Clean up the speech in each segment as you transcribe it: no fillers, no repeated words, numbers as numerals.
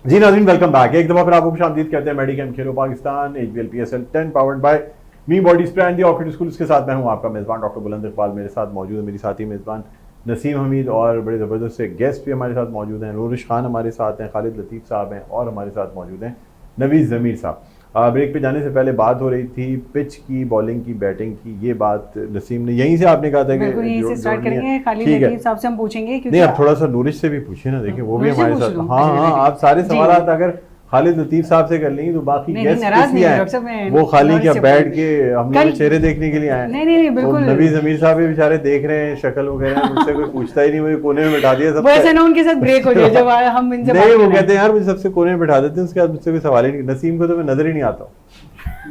जी नाज़रीन, welcome back. एक दफ़ा फिर आपको खुशामदीद कहते हैं Medicom Khelo Pakistan HBL PSL 10 powered by me body spray and the orchid school. के साथ मैं हूं आपका मेज़बान डॉक्टर बुलंद इकबाल। मेरे साथ मौजूद है मेरी साथी मेज़बान नसीम हमीद और बड़े ज़बरदस्त से गेस्ट भी हमारे साथ मौजूद हैं। नूरिश खान हमारे साथ हैं, खालिद लतीफ़ साहब हैं और हमारे साथ मौजूद हैं नवीज़ ज़मीर साहब। ब्रेक पे जाने से पहले बात हो रही थी पिच की, बॉलिंग की, बैटिंग की। ये बात नसीम ने यहीं से आपने कहा था कि बिल्कुल यहीं से स्टार्ट करेंगे। खालिद ठीक है, लतीफ़ साहब से हम पूछेंगे नहीं क्योंकि अब थोड़ा सा नूरिश से भी पूछिए ना, देखिए वो भी नूरिश से हमारे पूछ साथ। लूं? हाँ अच्छा, हाँ, ठीक है। आप सारे जी। सवाल अगर खालिद लतीफ़ साहब से कर लेंगे तो बाकी नहीं, गेस्ट नाराज किस नहीं लिए है आए, डॉक्टर साहब, मैं वो खाली नॉलेज क्या से बैठ पूछ- के हम लोग कल- के चेहरे देखने के लिए आए। नहीं, बिल्कुल। नबी जमीर साहब भी बेचारे देख रहे हैं शक्ल वगैरह, मुझसे कोई पूछता ही नहीं, मुझे कोने में बैठा दिया वो ऐसा सबसे। ना उनके साथ ब्रेक हो जाए जब हम इनसे नहीं, बात वो करें। कहते हैं यार मुझे सबसे कोने में बैठा देते हैं, उसके बाद मुझसे कोई सवाल ही नहीं। नसीम को तो मैं नजर ही नहीं आता हूँ,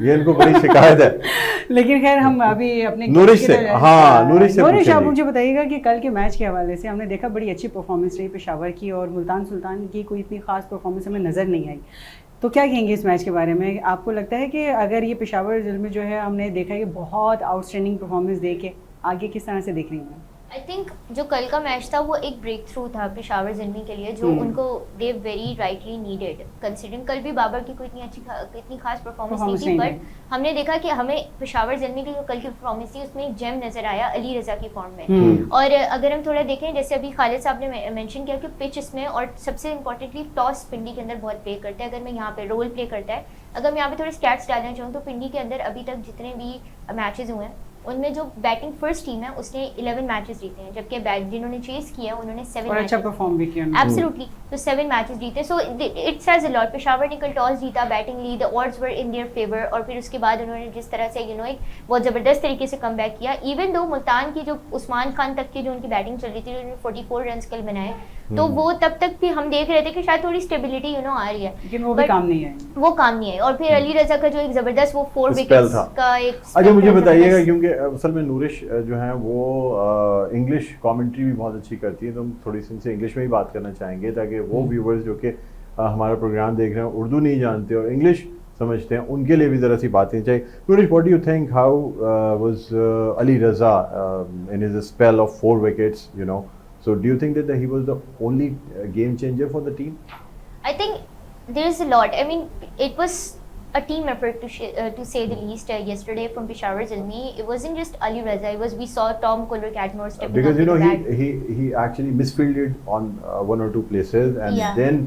ये इनको बड़ी शिकायत है। लेकिन खैर हम अभी अपने नूरिश से, हाँ, नूरिश से नूरिश, आप पूछेंगे। मुझे बताइएगा कि कल के मैच के हवाले से हमने देखा बड़ी अच्छी परफॉर्मेंस रही पेशावर की, और मुल्तान सुल्तान की कोई इतनी खास परफॉर्मेंस हमें नज़र नहीं आई। तो क्या कहेंगे इस मैच के बारे में? आपको लगता है कि अगर ये पेशावर जिले में जो है हमने देखा है कि बहुत आउटस्टैंडिंग परफॉर्मेंस दे के आगे किस तरह से देख रही हैं? आई थिंक जो कल का मैच था वो एक ब्रेक थ्रू था पेशावर ज़िल्मी के लिए, जो उनको they very rightly needed, considering कल भी बाबर की कोई इतनी खास परफॉर्मेंस नहीं थी, बट हमने देखा कि हमें पेशावर ज़िल्मी की जो कल की परफॉर्मेंस थी उसमें एक जेम नज़र आया अली रज़ा की फॉर्म में। और अगर हम थोड़ा देखें, जैसे अभी खालिद साहब ने मेंशन किया कि पिच इसमें, और सबसे इंपॉर्टेंटली टॉस पिंडी के अंदर बहुत प्ले करता है। अगर मैं यहाँ पे रोल प्ले करता है, अगर मैं यहाँ पे थोड़े स्टैट्स डालना चाहूँ तो पिंडी के अंदर अभी तक जितने भी मैचेस हुए हैं उनमें जो बैटिंग फर्स्ट टीम है उसने 11 मैचेस जीते हैं, जबकि जिन्होंने चेस किया उन्होंने 7 और अच्छा परफॉर्म भी किया। एब्सोल्युटली, तो 7 मैचेस जीते। So it says a lot. Peshawar ने कल टॉस जीता, बैटिंग ली, the odds were in their favour, और फिर उसके बाद उन्होंने जिस तरह से एक बहुत ज़बरदस्त तरीके से कम बैक किया। इवन दो मुल्तान की जो उस्मान खान तक की जो उनकी बैटिंग चल रही थी, उन्होंने 44 रन कल बनाए, तो वो तब तक भी हम देख रहे थे कि शायद थोड़ी स्टेबिलिटी आ रही है, लेकिन वो भी काम नहीं है, वो काम नहीं है। और फिर अली रजा का जो एक ज़बरदस्त वो 4 विकेट्स का एक। अच्छा, मुझे बताइएगा, क्योंकि असल में नूरिश जो है वो इंग्लिश कमेंट्री भी बहुत अच्छी करती है, तो हम थोड़ी सी इनसे इंग्लिश में ही बात करना चाहेंगे ताकि वो व्यूवर्स जो कि हमारा प्रोग्राम देख रहे हैं, उर्दू नहीं जानते और इंग्लिश समझते हैं, उनके लिए भी ज़रा सी बातें चाहिए। Noorish, what do you think, how was Ali Raza in his spell of 4 wickets, so do you think that he was the only game changer for the team? I think there is a lot. I mean, it was a team effort to say the least yesterday from Peshawar Zalmi. It wasn't just Ali Raza. It was, we saw Tom Kohler-Catmore stepping because up. Because he actually misfielded on 1 or 2 places, and then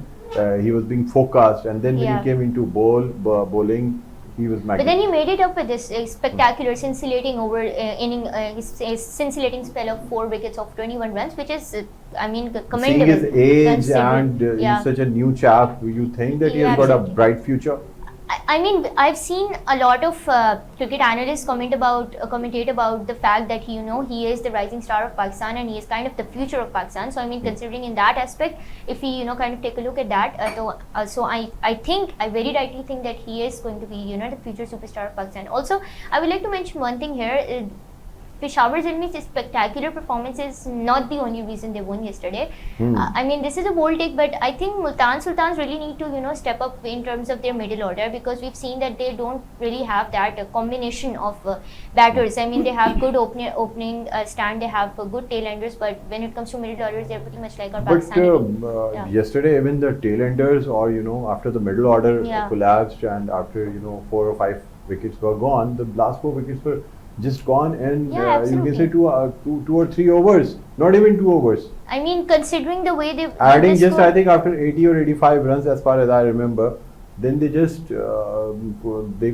he was being focused, and then when he came into bowling, he was magnificent. But then he made it up with this spectacular scintillating scintillating spell of 4 wickets of 21 runs, which is, I mean, commendable. Seeing his age and he's such a new chap, you think that he has got a bright future? I mean, I've seen a lot of cricket analysts commentate about the fact that he is the rising star of Pakistan and he is kind of the future of Pakistan. So I mean, considering in that aspect, if we kind of take a look at that, so I very rightly think that he is going to be the future superstar of Pakistan. Also, I would like to mention one thing here. Peshawar Zalmi's spectacular performance is not the only reason they won yesterday. I mean, this is a bold take, but I think Multan Sultans really need to step up in terms of their middle order, because we've seen that they don't really have that combination of batters. I mean, they have good opening stand, they have good tail-enders, but when it comes to middle orders, they're pretty much like our Pakistani. But yesterday, even the tail-enders, or after the middle order collapsed, and after 4 or 5 wickets were gone, the last 4 wickets were just gone, and you can say two or three overs, not even 2 overs. I mean, considering the way they've adding just, I think after 80 or 85 runs, as far as I remember, then they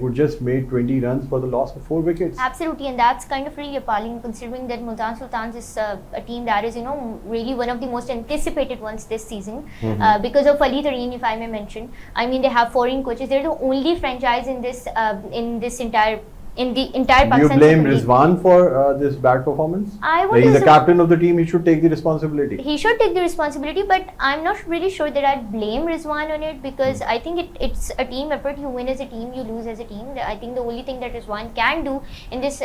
could just make 20 runs for the loss of 4 wickets. Absolutely, and that's kind of really appalling, considering that Multan Sultans is a team that is really one of the most anticipated ones this season, because of Ali Tareen, if I may mention. I mean, they have foreign coaches. They're the only franchise in the entire Pakistan. Do you blame Rizwan for this bad performance? He's the captain of the team. He should take the responsibility. He should take the responsibility, but I'm not really sure that I'd blame Rizwan on it, because I think it's a team effort. You win as a team, you lose as a team. I think the only thing that Rizwan can do in this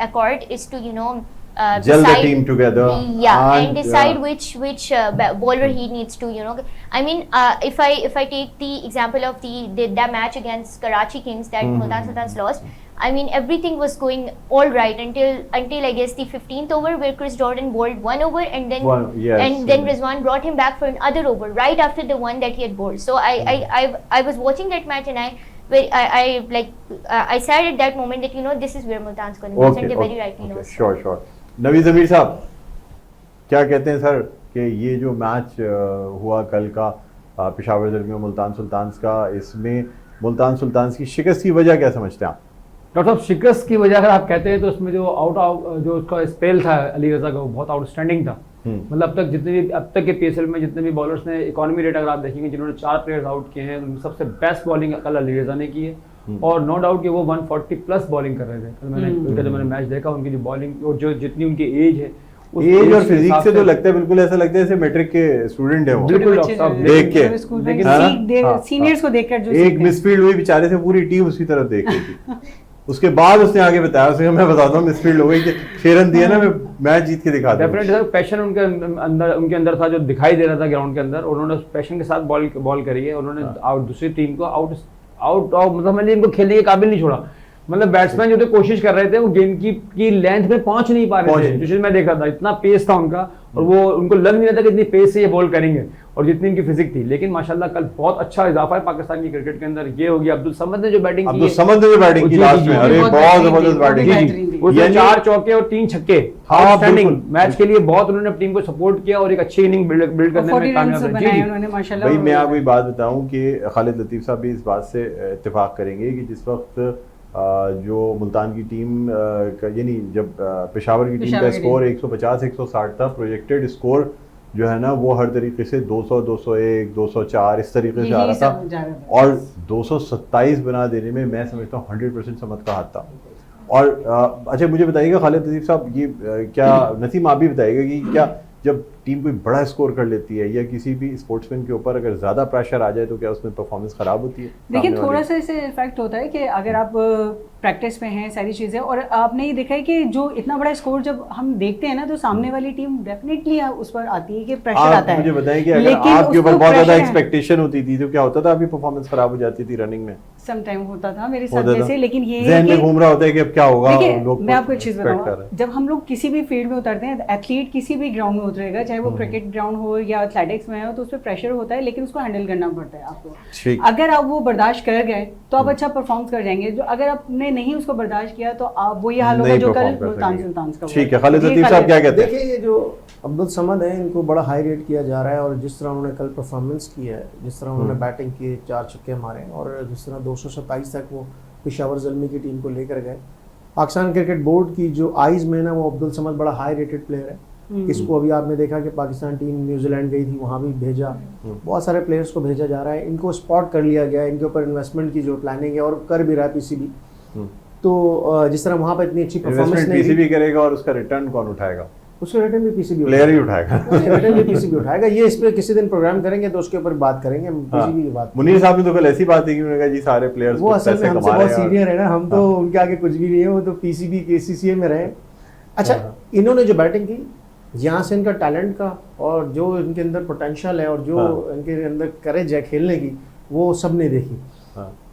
accord is to gel the team together, and decide which bowler he needs to I mean, if I take the example of that match against Karachi Kings that Multan Sultans lost, I mean, everything was going all right until I guess the 15th over, where Chris Jordan bowled one over, and then then Rizwan brought him back for another over right after the one that he had bowled. So I was watching that match, and I said at that moment that, you know, this is where Multan's going to be, and they very rightly know. Sure. Naveed Zameer साहब, क्या कहते हैं sir कि ये जो match हुआ कल का पेशावर ज़ल्मी और मुल्तान सुल्तान्स का, इसमें मुल्तान सुल्तान्स की शिकस्त की वजह क्या समझते हैं आप? डॉक्टर साहब, शिकस्त की वजह अगर आप कहते हैं तो उसमें जो जो उसका स्पेल था अली रज़ा का, वो बहुत आउटस्टैंडिंग था। मतलब अब तक के पीएसएल में जितने भी बॉलर्स ने इकोनॉमी रेट अगर आप देखेंगे जिन्होंने 4 प्लेयर्स आउट किए हैं, उनमें सबसे बेस्ट बॉलिंग कल अली रज़ा ने की है। और नो डाउट कि वो 140 प्लस बॉलिंग कर रहे थे। कल जब मैंने मैच देखा, उनकी जो बॉलिंग और जो जितनी उनकी एज है, एज और फिजिक्स से तो लगता है, बिल्कुल ऐसा लगता है जैसे मैट्रिक के स्टूडेंट है वो, बिल्कुल देख के सीनियर्स को देखकर जो एक मिसफील्ड हुई बेचारे से पूरी टीम उसकी तरफ देख रही थी। उसके बाद उसने आगे बताया, उसे मैं बताता हूँ मिसफील्ड हो गई कि शेरन दिया ना, मैं मैच जीत के दिखा दूं। डेफिनेटली सर, पैशन उनके अंदर था जो दिखाई दे रहा था ग्राउंड के अंदर, और उन्होंने पैशन के साथ बॉल करी है। उन्होंने दूसरी टीम को आउट मतलब मैंने इनको खेलने के काबिल नहीं छोड़ा। मतलब बैट्समैन जो थे कोशिश कर रहे थे, वो गेंद की लेंथ में पहुंच नहीं पा रहे थे। जिसमें मैं देखा था इतना पेस था उनका, और वो उनको लग नहीं रहा था कि इतनी पेस से ये बॉल करेंगे और जितनी इनकी फिजिक थी। लेकिन माशाल्लाह कल बहुत अच्छा इजाफा है पाकिस्तान की क्रिकेट के अंदर। ये हो गया अब्दुल समद ने जो बैटिंग की, लास्ट में, अरे बहुत जबरदस्त बैटिंग, उसने 4 चौके और 3 छक्के, आउटस्टैंडिंग मैच के लिए बहुत उन्होंने टीम को सपोर्ट किया और एक अच्छी इनिंग बिल्ड करने में कामयाब रहे। भाई मैं आपको एक बात बताऊं कि खालिद लतीफ साहब भी इस बात से इत्तेफाक करेंगे कि जिस वक्त जो मुल्तान की टीम यानी जब पेशावर की टीम का स्कोर 150-160 था, प्रोजेक्टेड स्कोर जो है ना वो हर तरीके से 200, 201, 204 इस तरीके से आ रहा था, और 227 बना देने में मैं समझता हूँ 100% समझ का हाथ था। और अच्छा मुझे बताइएगा खालिद लतीफ साहब, ये क्या नसीम आप भी बताइएगा कि क्या जब टीम कोई बड़ा स्कोर कर लेती है या किसी भी स्पोर्ट्समैन के ऊपर अगर ज़्यादा प्रेशर आ जाए तो क्या उसमें परफॉर्मेंस ख़राब होती है? देखिए थोड़ा सा इससे इफेक्ट होता है कि अगर आप प्रैक्टिस में हैं सारी चीज़ें, और आपने ये देखा है कि जो इतना बड़ा स्कोर जब हम देखते हैं ना, तो सामने वाली टीम डेफिनेटली उस पर आती है कि प्रेशर आता है। मुझे बताएं कि अगर आपके ऊपर बहुत ज़्यादा एक्सपेक्टेशन होती थी तो क्या होता था? आपकी परफॉर्मेंस ख़राब हो जाती थी रनिंग में? सम टाइम होता था मेरे साथ जैसे, लेकिन ये ज़हन में घूम रहा होता है कि अब क्या होगा। मैं आपको एक चीज़ बताऊँ, जब हम लोग किसी भी फील्ड में उतरते हैं, एथलीट किसी भी ग्राउंड में उतरेगा, चाहे वो क्रिकेट ग्राउंड हो या एथलेटिक्स में हो, तो उस पर प्रेशर होता है, लेकिन उसको हैंडल करना पड़ता है आपको। अगर आप वो बर्दाश्त कर गए तो आप अच्छा परफॉर्म कर जाएंगे। जो अगर आपने नहीं उसको बर्दाश्त किया तो आप वही हाल होगा जो कल मुल्तान सुल्तान्स का। ठीक है, खालिद लतीफ साहब क्या कहते हैं? देखिए, ये जो अब्दुल समद है, इनको बड़ा हाई रेट किया जा रहा है, और जिस तरह उन्होंने कल परफॉर्मेंस की है, जिस तरह उन्होंने बैटिंग की, 4 छक्के मारे, और जिस तरह 227 तक वो पेशावर ज़ल्मी की टीम को लेकर गए, पाकिस्तान क्रिकेट बोर्ड की जो आइज़ में ना, वो अब्दुल समद बड़ा हाई रेटेड प्लेयर है। इसको अभी आपने देखा कि पाकिस्तान टीम न्यूजीलैंड गई थी, वहाँ भी भेजा, बहुत सारे प्लेयर्स को भेजा जा रहा है। इनको स्पॉट कर लिया गया है, इनके ऊपर इन्वेस्टमेंट की जो प्लानिंग है, और कर भी रहा है पीसीबी। तो जिस तरह वहाँ पर इतनी अच्छी परफॉर्मेंस पीसीबी करेगा, और उसका रिटर्न कौन उठाएगा? उसका रिटर्न भी पीसीबी प्लेयर ही उठाएगा। रिटर्न भी पीसीबी उठाएगा। ये इस पे किसी दिन प्रोग्राम करेंगे तो उसके ऊपर बात करेंगे, पीसीबी की बात। मुनीर साहब ने तो कल ऐसी बात की, उन्होंने कहा जी सारे प्लेयर्स वो असल में हमसे बहुत सीनियर है ना, हम तो उनके आगे कुछ भी नहीं है, वो तो पीसीबी केसीसीए में रहे। अच्छा, इन्होंने जो बैटिंग की, यहाँ से इनका टैलेंट का और जो इनके अंदर पोटेंशियल है और जो इनके अंदर करेज है खेलने की, वो सब ने देखी।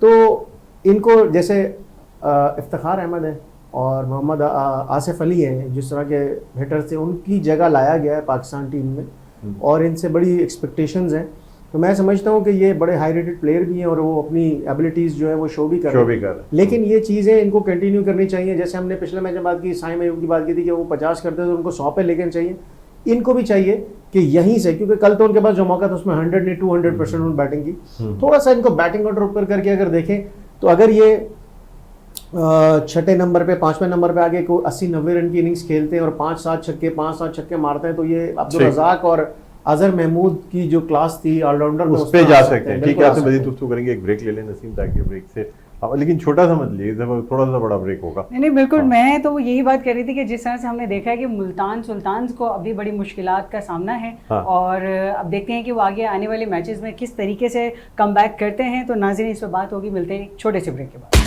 तो इनको जैसे इफ्तिखार अहमद है और मोहम्मद आसिफ अली हैं, जिस तरह के हिटर्स थे, उनकी जगह लाया गया है पाकिस्तान टीम में, और इनसे बड़ी एक्सपेक्टेशंस हैं। तो मैं समझता हूँ कि ये बड़े हाई रेटेड प्लेयर भी हैं, और वो अपनी एबिलिटीज़ जो है वो शो भी कर रहे हैं। लेकिन ये चीज़ें इनको कंटिन्यू करनी चाहिए। जैसे हमने पिछले मैच में बात की, साइम अयूब की बात की थी कि वो 50 करते थे, तो उनको 100 पे लेकर चाहिए। इनको भी चाहिए कि यहीं से, क्योंकि कल तो उनके पास जो मौका था उसमें 100 ने 200% उन्होंने बैटिंग की। थोड़ा सा इनको बैटिंग ऑर्डर ऊपर करके अगर देखें तो अगर ये 6 नंबर पे 5वें नंबर पे आगे को 80-90 रन की इनिंग्स खेलते हैं और 5-7 छक्के मारते हैं, तो ये अब्दुल रज़ाक और अजहर महमूद की जो क्लास थी ऑलराउंडर में, उस पे जा सकते हैं। ठीक है, आपसे मज़ीद गुफ्तगू करेंगे। एक ब्रेक ले लें नसीम, ताकि ब्रेक से लेकिन छोटा सा मत लीजिए, थोड़ा सा बड़ा ब्रेक होगा। नहीं बिल्कुल। मैं तो यही बात कर रही थी कि जिस तरह से हमने देखा है कि मुल्तान सुल्तान्स को अभी बड़ी मुश्किलात का सामना है, और अब देखते हैं कि वो आगे आने वाले मैचेस में किस तरीके से कम बैक करते हैं। तो नाज़रीन, इस पर बात होगी, मिलते हैं एक छोटे से ब्रेक के बाद।